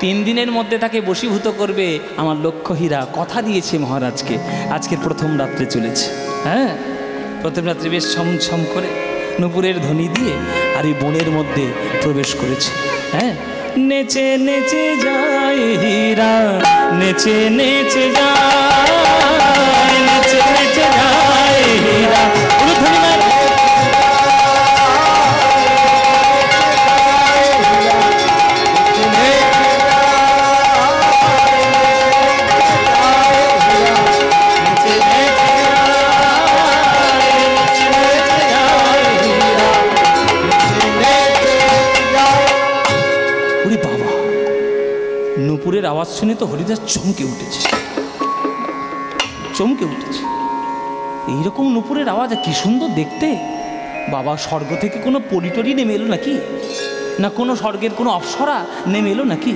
3 দিনের মধ্যে তাকে বশীভূত করবে আমার লক্ষ্য হীরা কথা দিয়েছে মহারাজকে। আজকের প্রথম রাত্রে চলেছে। হ্যাঁ, প্রথম রাত্রে বেশ ছমছম করে নূপুরের ধ্বনি দিয়ে আর এই বনের মধ্যে প্রবেশ করেছে। হ্যাঁ, নেচে নেচে যায় হীরা, নেচে নেচে যায়, নেচে নেচে যায় হীরা। নূপুরের আওয়াজ শুনে তো হরিদাস চমকে উঠেছে, চমকে উঠেছে। এইরকম নূপুরের আওয়াজ কি সুন্দর দেখতে। বাবা, স্বর্গ থেকে কোনো পরিটরি নেমে এলো নাকি, না কোনো স্বর্গের কোনো অপ্সরা নেমে এলো নাকি?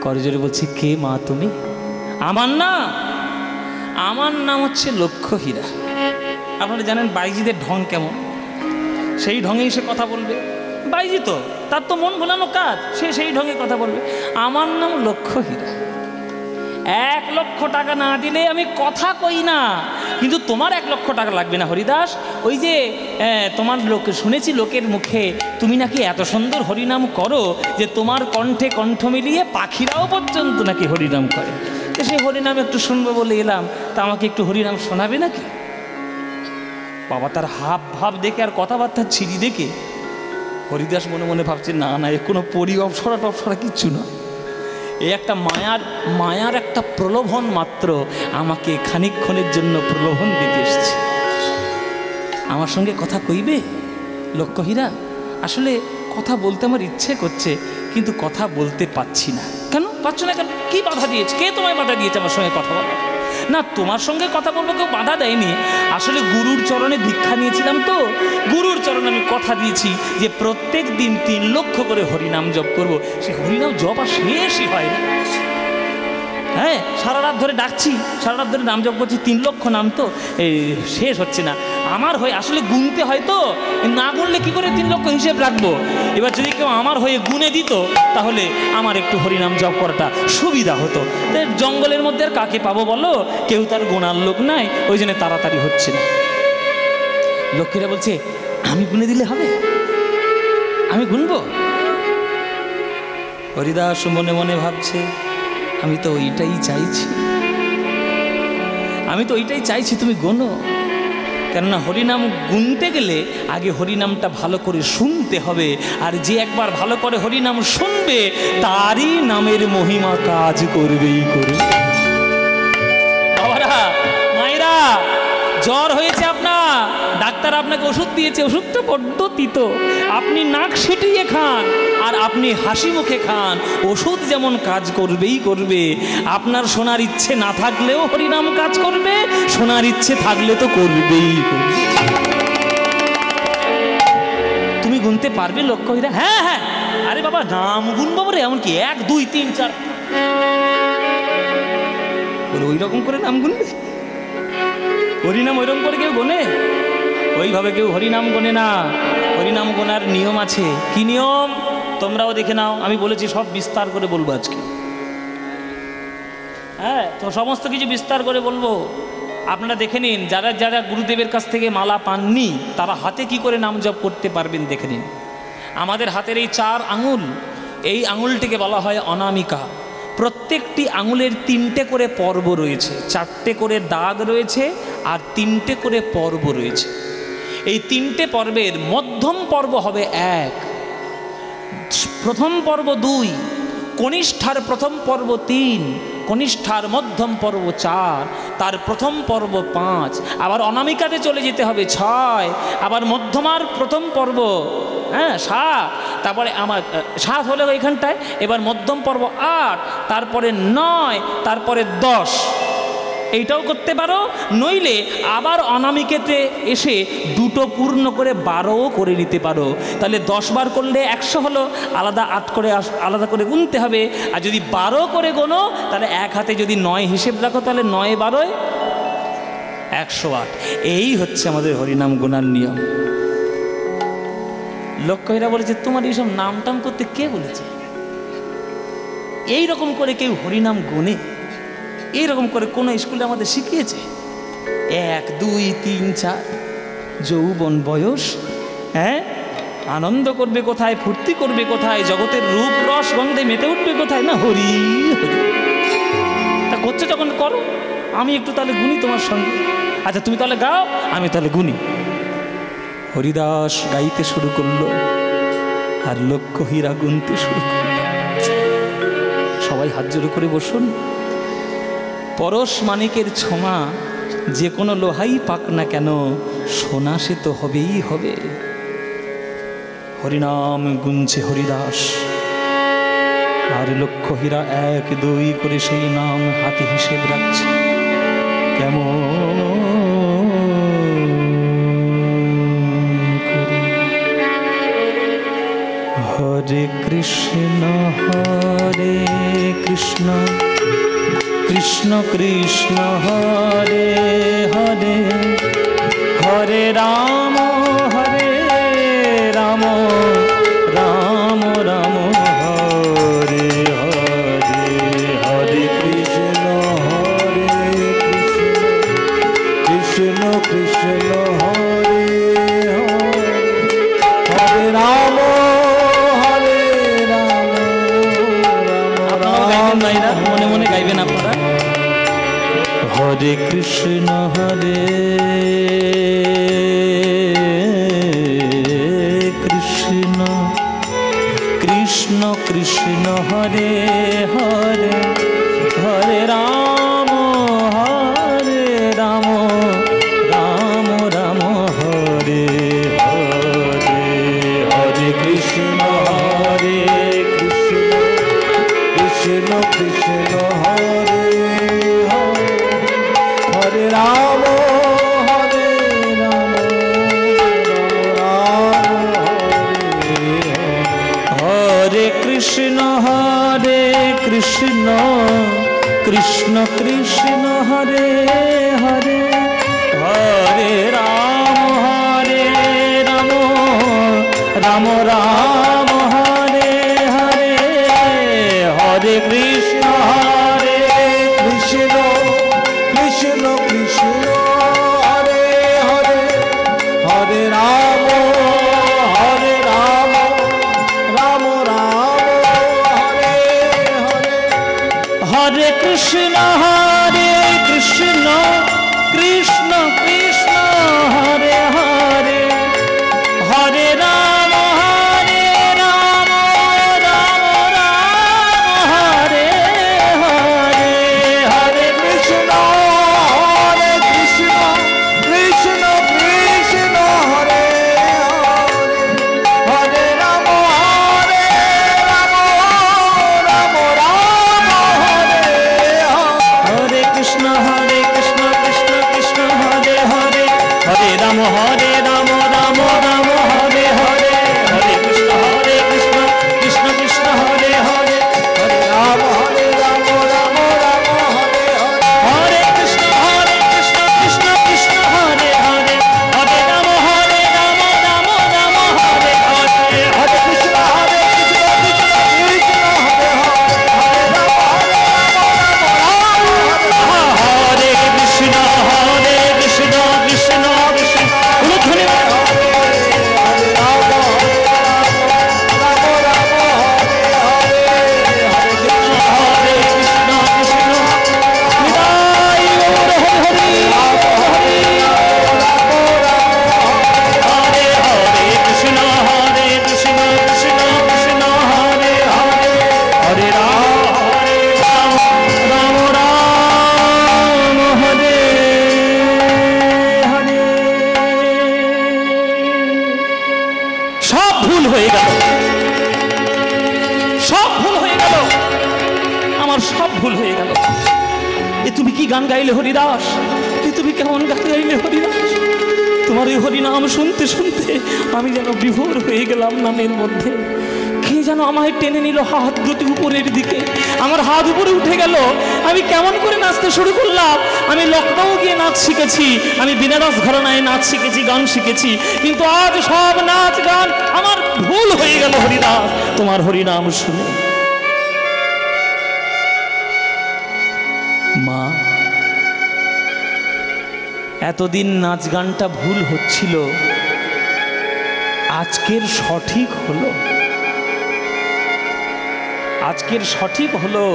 করজোরে বলছে, কে মা তুমি? আমার নাম হচ্ছে লক্ষ্য হীরা। আপনারা জানেন বাইজিদের ঢং কেমন, সেই ঢঙেই সে কথা বলবে। বাইজি তো, তার তো মন ভোলানো কাজ, সে সেই ঢঙে কথা বলবে। আমার নাম লক্ষ্য হীরা, 1 লক্ষ টাকা না দিলে আমি কথা কই না। কিন্তু তোমার 1 লক্ষ টাকা লাগবে না হরিদাস। ওই যে তোমার শুনেছি লোকের মুখে তুমি নাকি এত সুন্দর হরিনাম করো যে তোমার কণ্ঠে কণ্ঠ মিলিয়ে পাখিরাও পর্যন্ত নাকি হরিনাম করে। তো সেই হরিনাম একটু শুনবো বলে এলাম, তা আমাকে একটু হরিনাম শোনাবে নাকি? বাবা, তার হাব ভাব দেখে আর কথাবার্তা ছিরি দেখে হরিদাস মনে মনে ভাবছে, না না, এ কোনো পরি অপসরা টপসরা কিচ্ছু নয়, এই একটা মায়ার একটা প্রলোভন মাত্র, আমাকে খানিকক্ষণের জন্য প্রলোভন দিতে এসছে। আমার সঙ্গে কথা কইবে লক্ষ্য হীরা? আসলে কথা বলতে আমার ইচ্ছে করছে, কিন্তু কথা বলতে পাচ্ছি না। কেন পাচ্ছ না? কেন? কি বাধা দিয়েছে? কে তোমায় বাধা দিয়েছে আমার সঙ্গে কথা বলা? না, তোমার সঙ্গে কথা বলবো কেউ বাধা দেয়নি। আসলে গুরুর চরণে দীক্ষা নিয়েছিলাম, তো গুরুর চরণে আমি কথা দিয়েছি যে প্রত্যেক দিন 3 লক্ষ করে হরিনাম জপ করবো। সে হরিনাম জপ আর শেষই হয় না। হ্যাঁ, সারা রাত ধরে ডাকছি, সারা রাত ধরে নাম জপ করছি, 3 লক্ষ নাম তো শেষ হচ্ছে না। আমার হয়ে আসলে গুনতে হয়, তো না গুনলে কি করে 3 লক্ষ হিসেব রাখবো? এবার যদি কেউ আমার হয়ে গুনে দিত তাহলে আমার একটু হরিনাম জপ করাটা সুবিধা হতো। জঙ্গলের মধ্যে আর কাকে পাবো বলো? কেউ তার গোনার লোক নাই, ওই জন্য তাড়াতাড়ি হচ্ছে না। লক্ষ্মীরা বলছে, আমি গুনে দিলে হবে? আমি গুনবো? হরিদাস মনে মনে ভাবছে, আমি তো ওইটাই চাইছি, তুমি গোনো। কেননা হরিনাম গুনতে গেলে আগে হরিনামটা ভালো করে শুনতে হবে, আর যে একবার ভালো করে হরিনাম শুনবে তারই নামের মহিমা কাজ করবেই করবে। বাবারা, মায়েরা, জ্বর হয়েছে আপনার, ডাক্তার আপনাকে ওষুধ দিয়েছে, ওষুধটা বড্ড তিতো, আপনি নাক সিটিয়ে খান আর আপনি হাসি মুখে খান, ওষুধ যেমন কাজ করবেই করবে। আপনার শোনার ইচ্ছে না থাকলেও হরিনাম কাজ করবে, শোনার ইচ্ছে থাকলে তো করবেই করবে। তুমি গুনতে পারবে লক্ষ্য হীরা? হ্যাঁ হ্যাঁ, আরে বাবা, নাম গুনবো রে, এমনকি 1 2 3 4 ওই রকম করে নাম গুনবে? হরিনাম ওইরকম করে কেউ গোনে? ওইভাবে কেউ হরিনাম গোনে না। হরিনাম গোনার নিয়ম আছে। কি নিয়ম? তোমরাও দেখে নাও, আমি বলেছি সব বিস্তার করে বলবো আজকে। হ্যাঁ, তো সমস্ত কিছু বিস্তার করে বলবো। আপনারা দেখে নিন, যারা যারা গুরুদেবের কাছ থেকে মালা পাননি তারা হাতে কি করে নাম জপ করতে পারবেন দেখে নিন। আমাদের হাতের এই 4 আঙুল, এই আঙুলটিকে বলা হয় অনামিকা। প্রত্যেকটি আঙুলের 3টে করে পর্ব রয়েছে, 4টে করে দাগ রয়েছে আর 3টে করে পর্ব রয়েছে। এই 3টে পর্বের মধ্যম পর্ব হবে 1, প্রথম পর্ব 2, কনিষ্ঠার প্রথম পর্ব 3, কনিষ্ঠার মধ্যম পর্ব 4, তার প্রথম পর্ব 5, আবার অনামিকাতে চলে যেতে হবে 6, আবার মধ্যমার প্রথম পর্ব 7, তারপরে আমার 7 হলে ওইখানটায়, এবার মধ্যম পর্ব 8, তারপরে 9, তারপরে 10। এইটাও করতে পারো, নইলে আবার অনামিকেতে এসে 2টো পূর্ণ করে 12ও করে নিতে পারো। তাহলে 10 বার করলে 100 হলো, আলাদা 8 করে আলাদা করে গুনতে হবে। আর যদি 12 করে গোনো তাহলে এক হাতে যদি 9 হিসেব রাখো তাহলে 9 12 108। এই হচ্ছে আমাদের হরিনাম গোনার নিয়ম। লক্ষ্য হীরা বলেছে, তোমার এইসব নাম টাম করতে কে বলেছে? এই রকম করে কেউ হরিনাম গুনে? এইরকম করে কোনো স্কুলে আমাদের শিখিয়েছে? 1 2 3 4 যৌবন বয়স, হ্যাঁ, আনন্দ করবে কোথায়, ফুর্তি করবে কোথায়, জগতের রূপ রস গন্ধে মেতে উঠবে কোথায়? না হরি হরি। তা করছো যখন করো, আমি একটু তাহলে গুনি তোমার সঙ্গে। আচ্ছা তুমি তাহলে গাও, আমি তাহলে গুনি। হরিদাস গাইতে শুরু করলো আর লক্ষ হীরা গুনতে শুরু করলো। সবাই হাত জোড়ো করে বসুন। পরশ মানিকের ছোঁয়া যে কোনো লোহাই পাক না কেন, সোনা সে তো হবেই হবে। হরিনাম গুনছে হরিদাস আর লক্ষ হীরা 1 2 করে সেই নাম হাতে হিসেব রাখছে। কেমন করে? হরে কৃষ্ণ হরে কৃষ্ণ কৃষ্ণ কৃষ্ণ হরে হরে, হরে রাম হরে রাম রাম রাম হরে হরে, হরে কৃষ্ণ হরে কৃষ্ণ কৃষ্ণ হরে হরে, হরে রাম হরে রাম রাম রাম। মনে মনে গাইবেন আপনারা। হরে কৃষ্ণ হরে কৃষ্ণ কৃষ্ণ কৃষ্ণ হরে হরে, হরে রাম রাম রাম হরে হরে, হরে কৃষ্ণ হরে কৃষ্ণ কৃষ্ণ কৃষ্ণ হরে হরে, হরে রাম হরে রাম হরে কৃষ্ণ হরে কৃষ্ণ কৃষ্ণ কৃষ্ণ হরে হরে, হরে রাম রাম রাম হরে হরে, হরে কৃষ্ণ হরে কৃষ্ণ কৃষ্ণ কৃষ্ণ হরে হরে, হরে রাম রাম রাম হরে হরে, হরে কৃষ্ণ হরে কৃষ্ণ কৃষ্ণ কৃষ্ণ হরে হরে, হরে রাম রাম রাম হরে হরে, হরে কৃষ্ণ হরে কৃষ্ণ কৃষ্ণ কৃষ্ণ হরে হরে, হরে রাম রাম হরে হরে, কৃষ্ণ হরে কৃষ্ণ কৃষ্ণ কৃষ্ণ হরে হরে, হরে রাম রাম রাম হরে হরে, হরে কৃষ্ণ কৃষ্ণ কৃষ্ণ হরে হরে, হরে রাম রাম রাম হরে হরে, হরে কৃষ্ণ কৃষ্ণ কৃষ্ণ হরে হরে, হরে রাম রাম রাম হরে হরে, হরে কৃষ্ণ কৃষ্ণ কৃষ্ণ হরে হরে, হরে রাম হরে কৃষ্ণ কৃষ্ণ কৃষ্ণ ভুল হয়ে গেল। এ তুমি কি গান গাইলে হরিদাস? এ তুমি কেমন গান গাইলে হরিদাস? তোমার এই হরিনাম শুনতে শুনতে আমি যেন বিভোর হয়ে গেলাম নামের মধ্যে। কে যেন আমায় টেনে নিল হাত দুটি উপরের দিকে, আমার হাত উপরে উঠে গেল। আমি কেমন করে নাচতে শুরু করলাম। আমি লখনৌ গিয়ে নাচ শিখেছি, আমি বিনারস ঘরানায় নাচ শিখেছি, গান শিখেছি, কিন্তু আজ সব নাচ গান আমার ভুল হয়ে গেল হরিদাস তোমার হরিনাম শুনে। মা, এতদিন নাচ গানটা ভুল হচ্ছিল, আজকের সঠিক হলো, আজকের সঠিক হলো।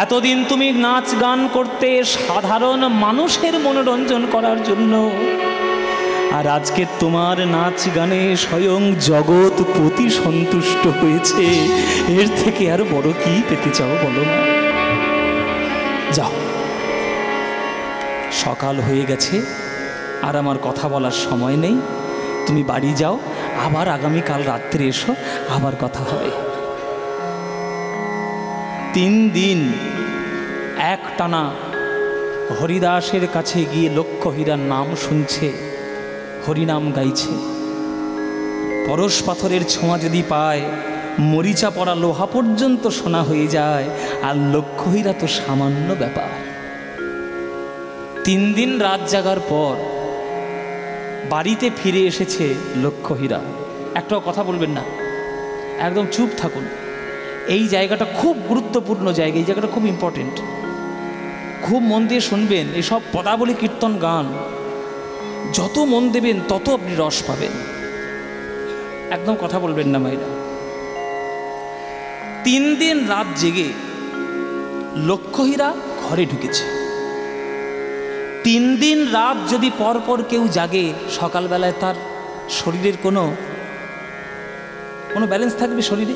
এতদিন তুমি নাচ গান করতে সাধারণ মানুষের মনোরঞ্জন করার জন্য, আর আজকে তোমার নাচ গানে স্বয়ং জগৎপতি সন্তুষ্ট হয়েছে। এর থেকে আর বড় কি পেতে চাও বলো না? যাও, সকাল হয়ে গেছে, আর আমার কথা বলার সময় নেই। তুমি বাড়ি যাও, আবার আগামীকাল রাত্রে এসো, আবার কথা হবে। 3 দিন একটানা হরিদাসের কাছে গিয়ে লক্ষ্য হীরার নাম শুনছে, হরিনাম গাইছে। পরশ পাথরের ছোঁয়া যদি পায়, মরিচা পড়া লোহা পর্যন্ত সোনা হয়ে যায়, আর লক্ষ্য হীরা তো সামান্য ব্যাপার। 3 দিন রাত জাগার পর বাড়িতে ফিরে এসেছে লক্ষ্য হীরা। একটাও কথা বলবেন না, একদম চুপ থাকুন। এই জায়গাটা খুব গুরুত্বপূর্ণ জায়গা, এই জায়গাটা খুব ইম্পর্টেন্ট, খুব মন দিয়ে শুনবেন। এসব পদাবলী কীর্তন গান যত মন দেবেন তত আপনি রস পাবেন। একদম কথা বলবেন না মাইরা। 3 দিন রাত জেগে লক্ষ্য হীরা ঘরে ঢুকেছে। 3 দিন রাত যদি পরপর কেউ জাগে, সকালবেলায় তার শরীরের কোনো ব্যালেন্স থাকবে? শরীরে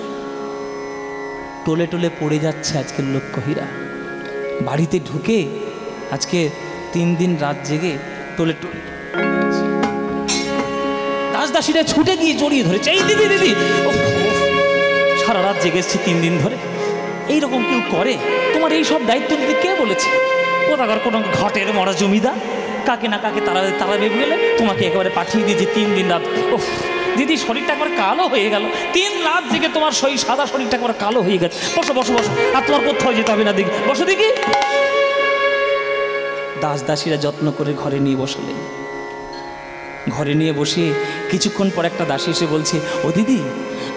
টলে টলে পড়ে যাচ্ছে আজকের লক্ষ্য হীরা। বাড়িতে ঢুকে আজকে 3 দিন রাত জেগে টলে টলে দাসদাসীরা ছুটে গিয়ে জড়িয়ে ধরেছে, এই দিদি দিদি, সারা রাত জেগে এসছি 3 দিন ধরে। এইরকম কেউ করে? তোমার এই সব দায়িত্ব নিতে কে বলেছে? কোথাকার কোনো ঘাটের মরা জমিদার কাকে না কাকে তাড়াবে গেলে তোমাকে একেবারে পাঠিয়ে দিয়েছে 3 দিন রাত। ও দিদি, শরীরটা একবার কালো হয়ে গেল। 3 রাত থেকে তোমার সাদা শরীরটা একবার কালো হয়ে গেছে। বসো বসো বসো, আর তোমার কোথাও যেতে হবে না, দেখি বসো দেখি। দাসদাসীরা যত্ন করে ঘরে নিয়ে বসলেন। ঘরে নিয়ে বসে কিছুক্ষণ পর একটা দাসী এসে বলছে, ও দিদি,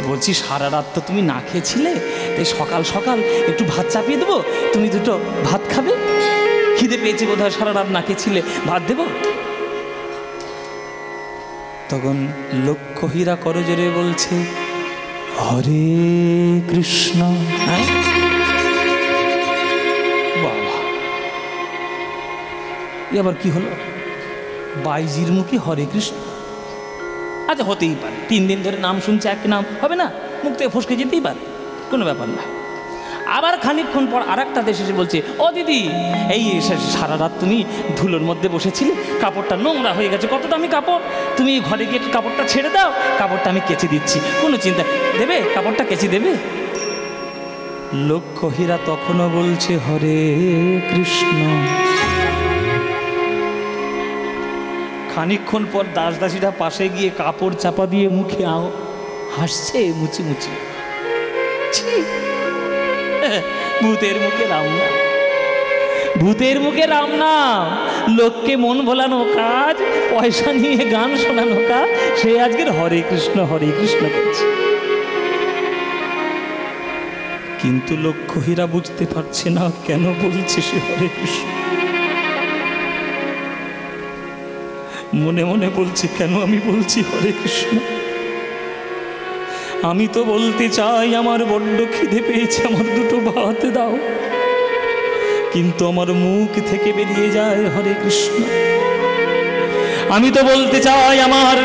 বলছি সারা রাত তো তুমি না খেয়েছিলে, তাই সকাল সকাল একটু ভাত চাপিয়ে দেবো, তুমি 2টো ভাত খাবে। খিদে পেয়েছে বোধহয়, সারা রাত না খেয়েছিলে, ভাত দেবো। তখন লক্ষ্য হীরা করজোরে বলছে, হরে কৃষ্ণ। বাবা, এ আবার কি হলো? বাইজির মুখে হরে কৃষ্ণ? আচ্ছা, হতেই পারে, 3 দিন ধরে নাম শুনছে, এক নাম হবে না, মুখ থেকে ফসকে যেতেই পারে, কোনো ব্যাপার না। আবার খানিকক্ষণ পর আর একটা দেশ এসে বলছে, ও দিদি, এই সারা রাত তুমি ধুলোর মধ্যে বসেছিলে, কাপড়টা নোংরা হয়ে গেছে, কত দামি কাপড়, তুমি ঘরে গিয়ে কাপড়টা ছেড়ে দাও, কাপড়টা আমি কেচে দিচ্ছি, কোনো চিন্তা, দেবে কাপড়টা কেচে দেবে? লক্ষ্য হীরা তখনও বলছে হরে কৃষ্ণ। খানিকক্ষণ পর দাসদাসীরা পাশে গিয়ে কাপড় চাপা দিয়ে মুখে হাসছে মুচি মুচি। ভূতের মুখে রাম নাম, ভূতের মুখে রাম নাম। লোককে মন ভোলানো কাজ, পয়সা নিয়ে গান শোনানো কাজ, সে আজকের হরে কৃষ্ণ করছে। কিন্তু লক্ষ্য হীরা বুঝতে পারছে না কেন বলছে সে হরে কৃষ্ণ। মনে মনে বলছে, কেন আমি বলছি হরে কৃষ্ণ? আমি তো বলতে চাই আমার বড্ড খিদে পেয়েছে, আমার 2টো ভাত দাও, কিন্তু আমার মুখ থেকে বেরিয়ে যায় হরে কৃষ্ণ। আমি তো বলতে চাই আমার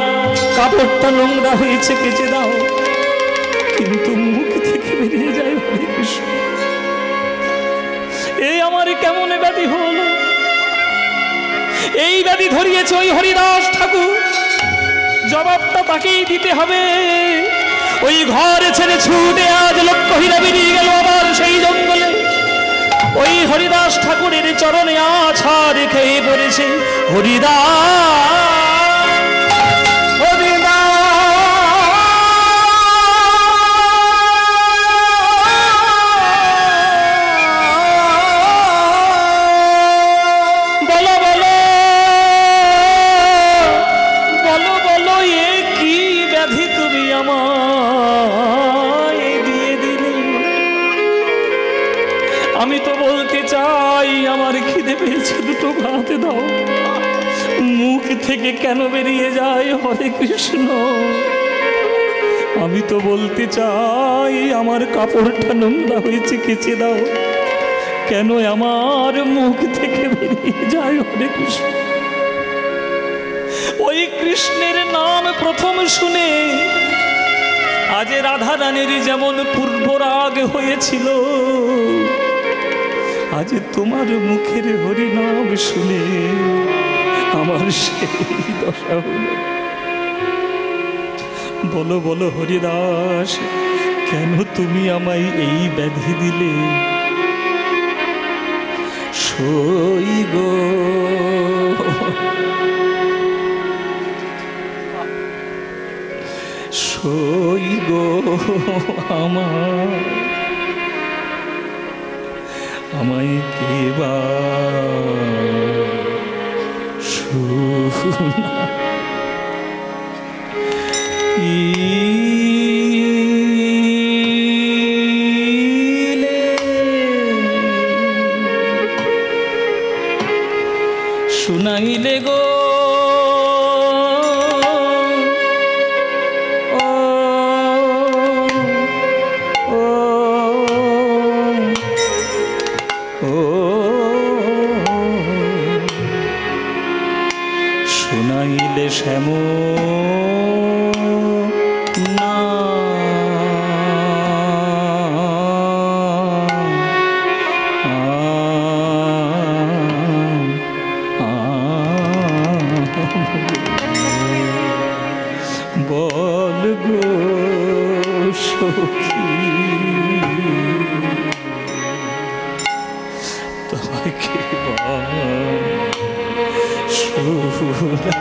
কাপড়টা নোংরা হয়েছে, কেচে দাও, কিন্তু মুখ থেকে বেরিয়ে যায় হরে কৃষ্ণ। এই আমার কেমন ব্যাধি হলো? এই ব্যাধি ধরিয়েছে ওই হরিদাস ঠাকুর, জবাবটা তাকেই দিতে হবে। ওই ঘর ছেড়ে ছুটে আজ লক্ষ্য হীরা বেরিয়ে গেল আবার সেই জঙ্গলে। ওই হরিদাস ঠাকুরের চরণে আছা রেখে পড়েছে হরিদাস। আমি তো বলতে চাই আমার খিদে পেয়েছে, দুটো ভাত দাও। মুখ থেকে কেন বেরিয়ে যায় হরে কৃষ্ণ? আমি তো বলতে চাই আমার কাপড়টা নোংরা হয়েছে, কেচে দাও। কেন আমার মুখ থেকে বেরিয়ে যায় হরে কৃষ্ণ? ওই কৃষ্ণের নাম প্রথম শুনে আজ রাধা রানীর যেমন পূর্বরাগ হয়েছিল, আজ তোমার মুখের হরি নাম শুনে আমার সেই দশা হল। বলো বলো হরিদাস, কেন তুমি আমায় এই ব্যাধি দিলে? সই গো সই গো আমায় কেবা শুনা শুনাইলে গো শুনাইলে শ্যাম না বল গো সখী তোমাকে শুনা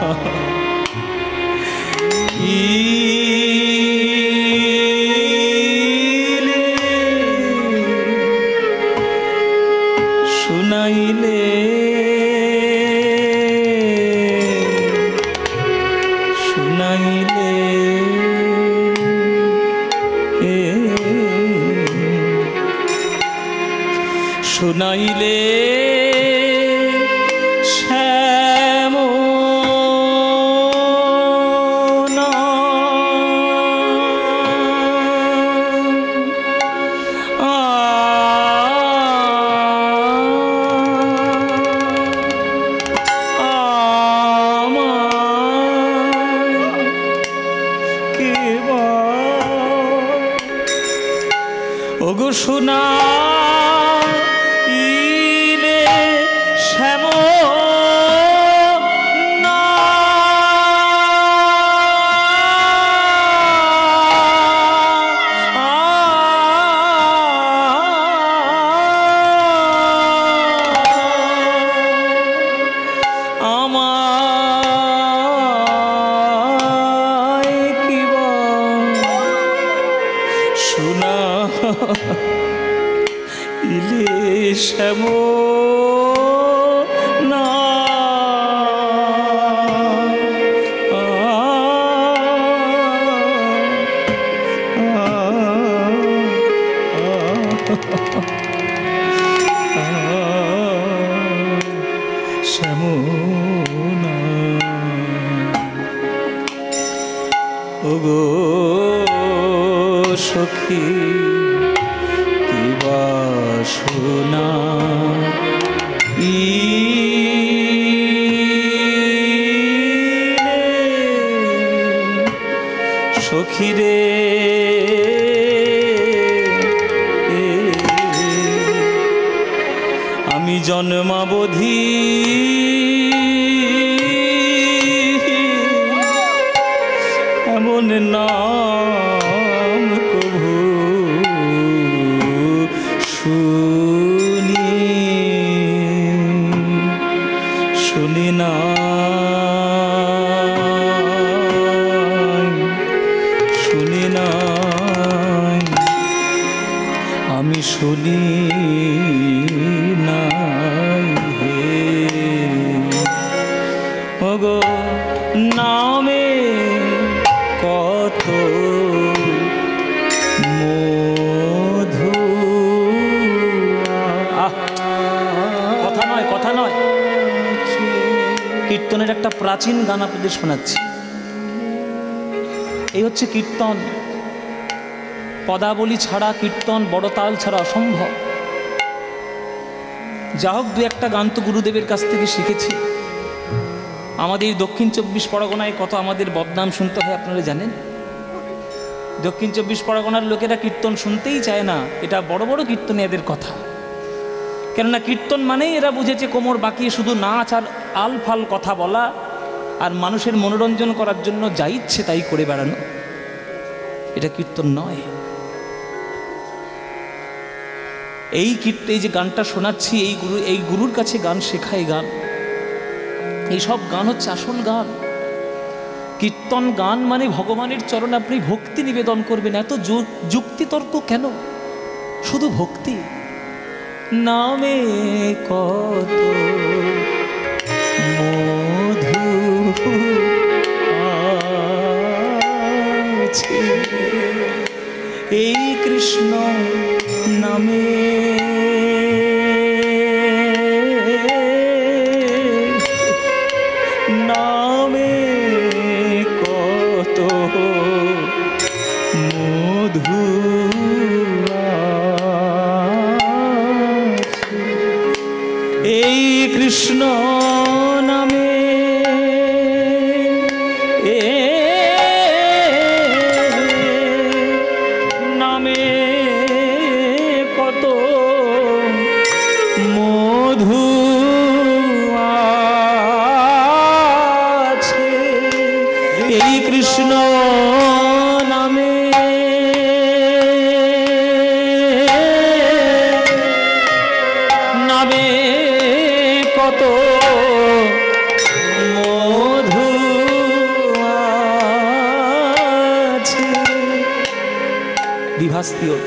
শুনাইলে শুনাইলে শুনাইলে শ্যাম না কেবা ওগো শোনা শ্যাম না আমায় কিবা শোনা ইলে শ্যাম না শ্যাম না ওগো সখী কিবা শোনা সখী রে আমি জন্মাবধি এমন নাম কভু শুনি শুনি না শুনি না আমি শুনি নাই হে ওগো নামে কত মধু কীর্তনের একটা প্রাচীন গান আপনাদের শোনাচ্ছি। এই হচ্ছে কীর্তন। পদাবলী ছাড়া কীর্তন, বড় তাল ছাড়া অসম্ভব। যা হোক, দু একটা গান তো গুরুদেবের কাছ থেকে শিখেছি। আমাদের দক্ষিণ 24 পরগনায় কত আমাদের বদনাম শুনতে হয় আপনারা জানেন। দক্ষিণ 24 পরগনার লোকেরা কীর্তন শুনতেই চায় না, এটা বড় বড় কীর্তনে এদের কথা। কেননা কীর্তন মানেই এরা বুঝেছে কোমর বাঁকিয়ে শুধু নাচ আর আলফাল কথা বলা, আর মানুষের মনোরঞ্জন করার জন্য যা ইচ্ছে তাই করে বেড়ানো। এটা কীর্তন নয়। এই যে গানটা শোনাচ্ছি, এই গুরুর কাছে গান শেখায় গান। এই সব গান হচ্ছে আসল গান। কীর্তন গান মানে ভগবানের চরণে আপনি ভক্তি নিবেদন করবেন। এত যুক্তিতর্ক কেন? শুধু ভক্তি। নামে কত মধু আছে, এই কৃষ্ণ নামে নামে কত মধু আছে, এই কৃষ্ণ নামে নামে কত মধু আছে, এই কৃষ্ণ নামে নামে কত মধু আছে। বিভাস্তিওট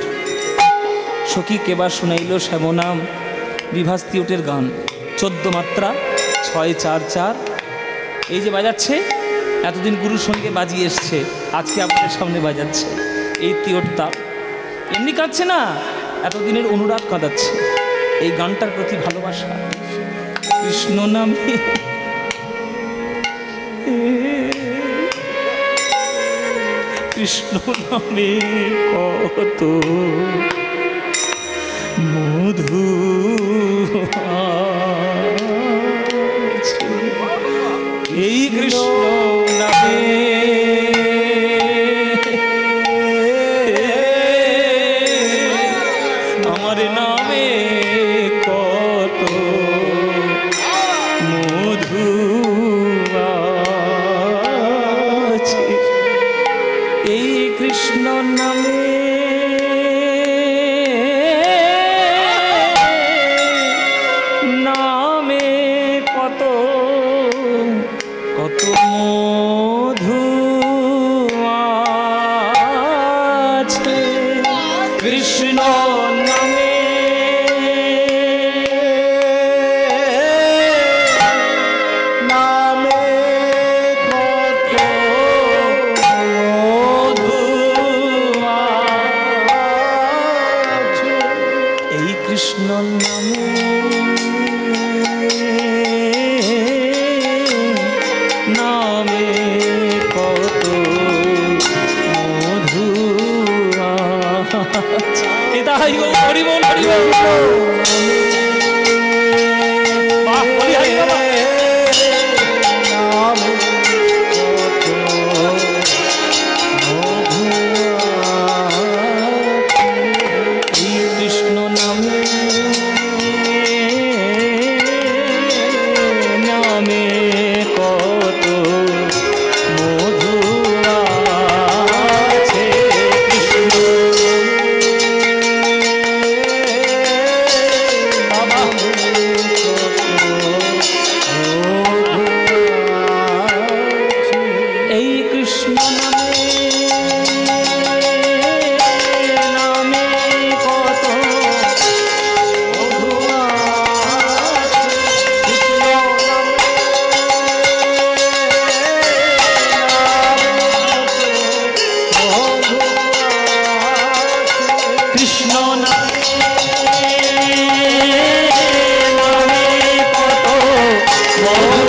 সখী কেবার শুনাইল শ্যামনাম, বিভাস্তিওটের গান। 14 মাত্রা, 6-4-4। এই যে বাজাচ্ছে, এতদিন গুরুর সঙ্গে বাজিয়ে এসছে, আজকে আপনাদের সামনে বাজাচ্ছে। এই তিওট তাল এমনি কাঁদছে না, এতদিনের অনুরাগ কাঁদাচ্ছে। এই গানটার প্রতি ভালোবাসা। কৃষ্ণ নামে কৃষ্ণ নামে কত মধু আছে, এই কৃষ্ণ নামে আমার নামে কত মধু আছে, এই কৃষ্ণ নামে নামে কত কত মধু আছে, কৃষ্ণ নামে নামে কত মধু আছে, এই কৃষ্ণ নামে নামে কত মধু আছে। এটা হরি বল, হরি বল, হরি বল। বাহ, হরি হরি বাবা। নামে কত মধু আছে, এই কৃষ্ণ নামে নামে কত মধু আছে, কৃষ্ণ বাবা কত মধু আছে, এই কৃষ্ণ নামে নামে কত মধু আছে, কৃষ্ণ কৃষ্ণ নামে কত মধু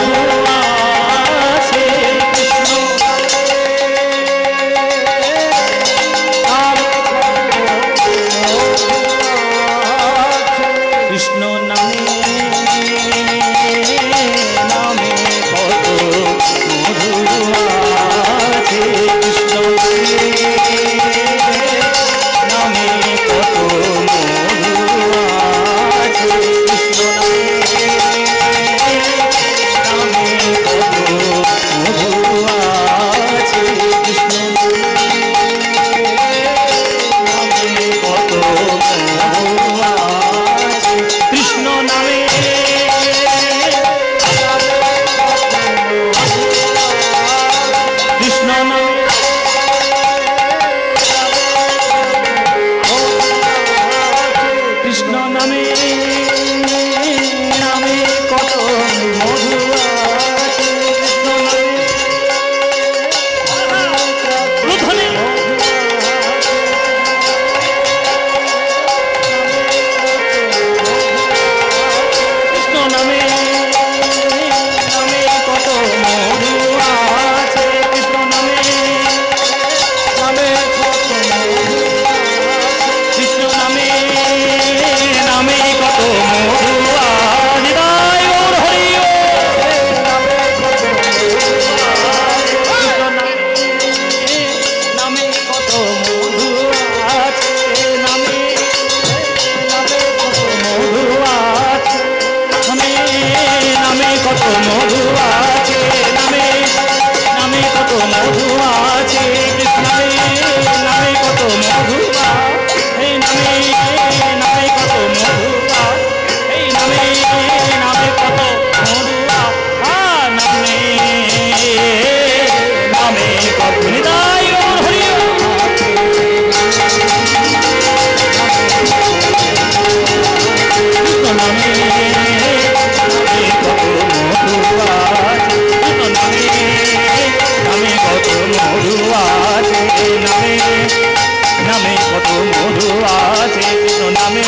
নামে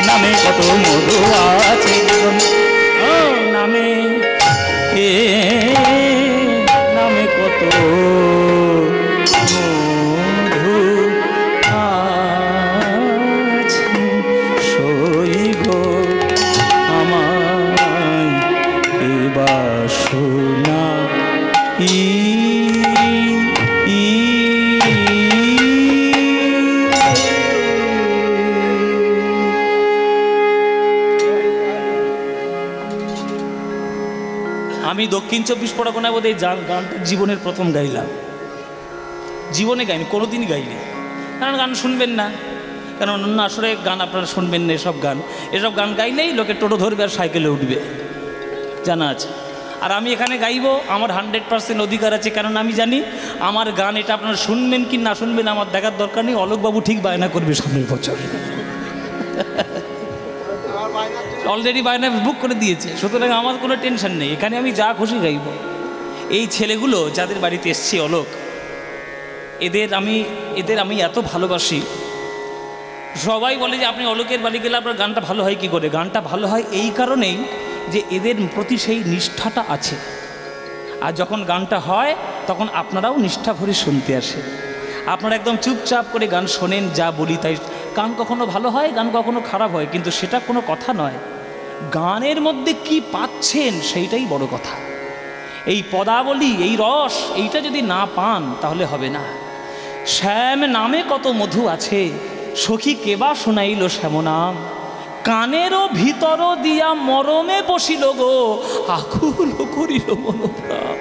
নামে কত মধু আছে, নামে নামে কত মধু আছে, সই গো আমায় এবার শোনা। আমি দক্ষিণ 24 পরগনায় বোধ এই গানটা জীবনের প্রথম গাইলাম, জীবনে গাইনি, কোনোদিনই গাইনি, কারণ গান শুনবেন না, কারণ অন্য আসরে গান আপনারা শুনবেন না। এসব গান গাইলেই লোকে টোটো ধরবে আর সাইকেলে উঠবে, জানা আছে। আর আমি এখানে গাইবো, আমার 100% অধিকার আছে, কারণ আমি জানি আমার গান এটা আপনারা শুনবেন কি না শুনবেন আমার দেখার দরকার নেই। অলোকবাবু ঠিক বায়না করবে সামনের বছর, অলরেডি বায়না বুক করে দিয়েছে, সুতরাং আমার কোনো টেনশন নেই, এখানে আমি যা খুশি গাইব। এই ছেলেগুলো যাদের বাড়িতে এসছি অলোক, এদের আমি এত ভালোবাসি। সবাই বলে যে আপনি অলোকের বাড়ি গেলে আপনার গানটা ভালো হয় কি করে? গানটা ভালো হয় এই কারণেই যে এদের প্রতি সেই নিষ্ঠাটা আছে, আর যখন গানটা হয় তখন আপনারাও নিষ্ঠা ভরে শুনতে আসে। আপনারা একদম চুপচাপ করে গান শোনেন, যা বলি তাই। গান কখনো ভালো হয়, গান কখনো খারাপ হয়, কিন্তু সেটা কোনো কথা নয়। গানের মধ্যে কি পাচ্ছেন সেইটাই বড় কথা। এই পদাবলী, এই রস, এইটা যদি না পান তাহলে হবে না। শ্যাম নামে কত মধু আছে, সখী কেবা শোনাইল শ্যামনাম, কানেরও ভিতর দিয়া মরমে বসিল গো, আকুল করিল মনোপ্রাণ।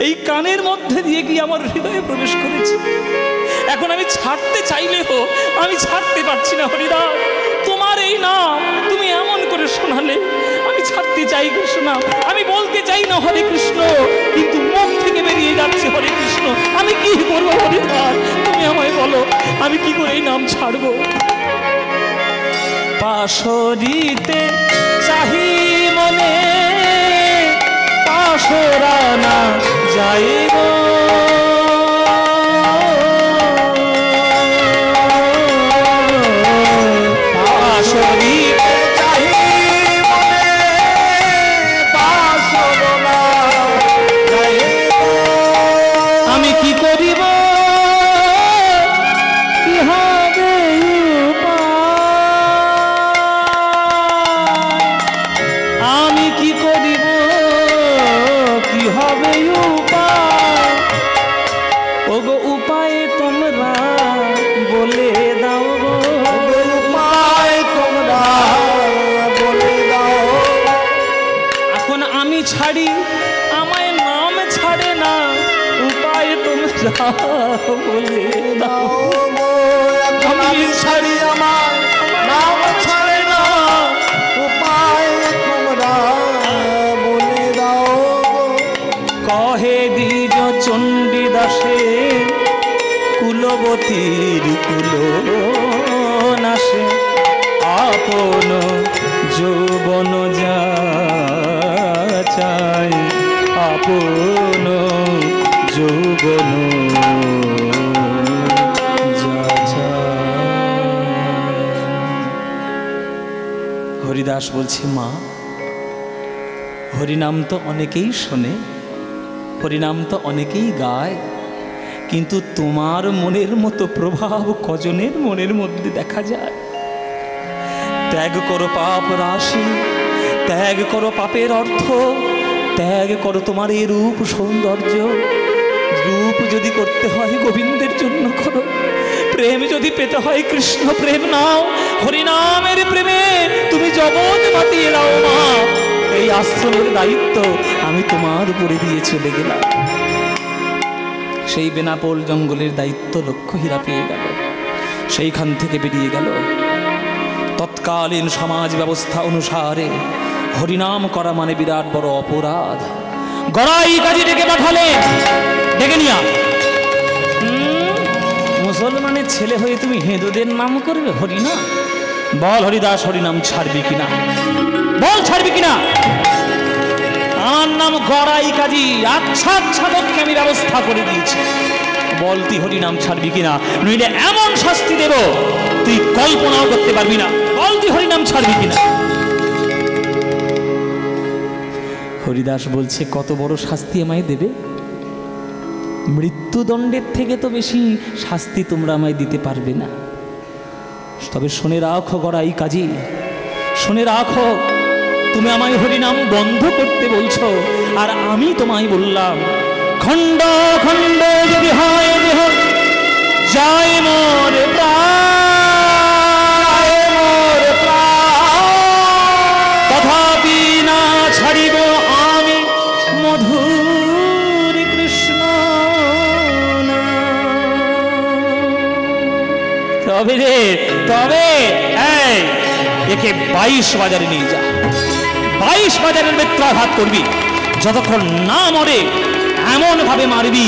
এই কানের মধ্যে দিয়ে কি আমার হৃদয়ে প্রবেশ করেছে। এখন আমি ছাড়তে চাইলেও আমি ছাড়তে পারছি না। হরিদাস, তোমার এই নাম তুমি এমন করে শোনালে আমি ছাড়তে চাই কৃষ্ণ, আমি বলতে চাই না হরে কৃষ্ণ, কিন্তু মুখ থেকে বেরিয়ে যাচ্ছে হরে কৃষ্ণ। আমি কি করবো হরিদাস, তুমি আমায় বলো আমি কি করে এই নাম ছাড়বো। পাশরিতে চাহি মনে পাশরা না যাইব, পাশরিতে চাহি মনে পাশরা না যাইব, আমি কি করিব কি হবে আমি কি করিব কি হবে উপায়, ওগো উপায় তোমরা বলে দাও গো, উপায় তোমরা বলে দাও। এখন আমি ছাড়ি আমায় নাম ছাড়ে না, উপায় তোমরা বলে দাও। আমি ছাড়ি আমার নাম ছাড়ে না, উপায় তোমরা বলে দাও। কহে দ্বিজ চণ্ডীদাসে কুলবতীর কুল নাশে, আপন যৌবন যা চাই, আপন যৌবন যা চাই। হরিদাস বলছে, মা হরিনাম তো অনেকেই শোনে, হরিনাম তো অনেকেই গায়, কিন্তু তোমার মনের মতো প্রভাব কজনের মনের মধ্যে দেখা যায়। ত্যাগ করো পাপ রাশি, ত্যাগ করো পাপের অর্থ, ত্যাগ করো তোমার এই রূপ সৌন্দর্য। রূপ যদি করতে হয় গোবিন্দের জন্য করো, প্রেম যদি পেতে হয় কৃষ্ণ প্রেম নাও, হরিনামের প্রেমে তুমি জগৎ মাতিয়ে দাও। মা এই আশ্রমের দায়িত্ব আমি তোমার উপরে দিয়ে চলে গেলাম। সেই বেনাপোল জঙ্গলের দায়িত্ব লক্ষ্যহীরা পেয়ে গেল, সেইখান থেকে বেরিয়ে গেল। তৎকালীন সমাজ ব্যবস্থা অনুসারে হরিনাম করা মানে বিরাট বড় অপরাধ। গড়াই কাজী ডেকে পাঠালে, ডেকে নিয়া, মুসলমানের ছেলে হয়ে তুমি হিন্দুদের নাম করবে হরিনাম? বল হরিদাস, হরিনাম ছাড়বি কিনা? বল ছাড়বি কিনা? আমার নাম গড়াই কাজী, আচ্ছা আচ্ছা পক্ষে আমি ব্যবস্থা করে দিয়েছি, বল তুই হরিনাম ছাড়বি কিনা, নইলে এমন শাস্তি দেব তুই কল্পনাও করতে পারবি না। বল তুই হরিনাম ছাড়বি কিনা? হরিদাস বলছে, কত বড় শাস্তি আমায় দেবে? মৃত্যুদণ্ডের থেকে তো বেশি শাস্তি তোমরা আমায় দিতে পারবে না। তবে শুনে রাখো গড়াই কাজী, শুনে রাখো, তুমি আমায় হরিনাম বন্ধ করতে বলছো, আর আমি তোমায় বললাম খণ্ড খণ্ড যদি হয় দেহ, যায় মোর প্রাণ, তথাপি না ছাড়িব আমি মধুর কৃষ্ণ। তবে রে, তবে একে 22 বাজারে নিয়ে যা, 22 বাজারের বেত্রাঘাত করবি, যতক্ষণ না মরে এমন ভাবে মারবি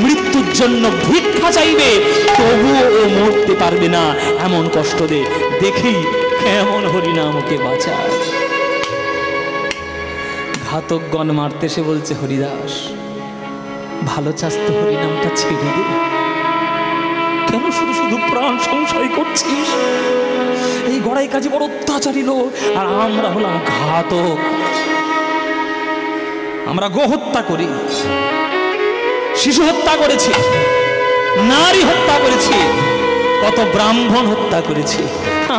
মৃত্যুর জন্য ভিক্ষা চাইবে, তবুও ও মরতে পারবে না, এমন কষ্ট দে, দেখি কেমন হরিনাম ওকে বাঁচায়। ঘাতকগণ মারতে সে বলছে, হরিদাস ভালো চাস তো হরিনামটা ছেড়ে দে, কেন শুধু শুধু প্রাণ সংশয় করছিস? এই গড়াই কাজী বড় অত্যাচারী লোক, আর আমরা হলাম ঘাতক। আমরা গো হত্যা করি, শিশু হত্যা করেছি, নারী হত্যা করেছি, কত ব্রাহ্মণ হত্যা করেছি।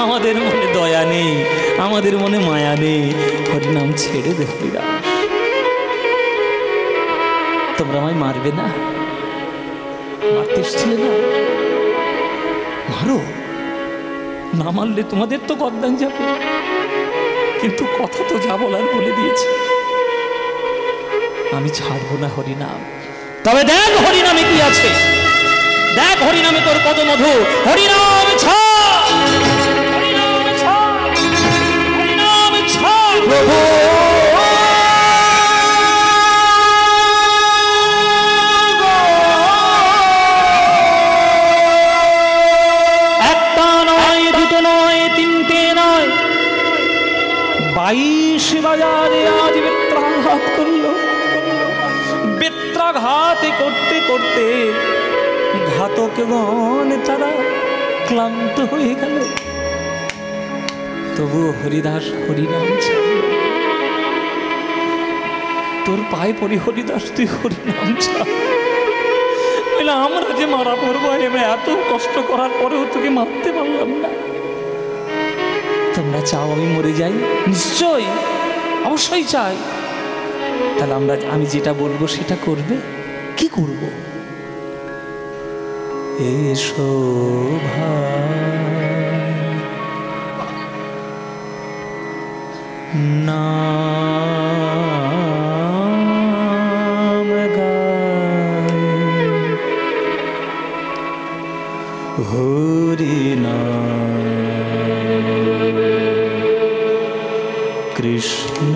আমাদের মনে দয়া নেই, আমাদের মনে মায়া নেই। হরিনাম ছেড়ে দে হরিদাস, তোমরা আমায় মারবে না, মারতে এসছিলে না, মারো না, মারলে তোমাদের তো গর্দান যাবে, কিন্তু কথা তো যা বলার বলে দিয়েছে, আমি ছাড়বো না হরিনাম। তবে দেখ হরিনামে কি আছে, দেখ হরিনামে তোর কত মধু। হরিনাম ছাড়, হরিনাম ছাড়, হরিনাম ছাড় প্রভু। একটা নয়, দুটো নয়, তিনটে নয়, 22 বাজারে আজ বেত্রাঘাত করলো। বেত্রাঘাতে করতে করতে ঘাতকগণ তারা ক্লান্ত হয়ে গেল, তবু হরিদাস হরিনাম ছাড়ল। তোর পায়ে পড়ি হরিদাস, তুই হরিনাম ছাড়। আমরা যে মারা পড়বো, এত কষ্ট করার পরেও তোকে মারতে পারলাম না। তোমরা চাও আমি মরে যাই? নিশ্চয়ই, অবশ্যই চাই। তাহলে আমি যেটা বলবো সেটা করবে? কি করব? এসো ভাই নাম গায়, হরি নাম কৃষ্ণ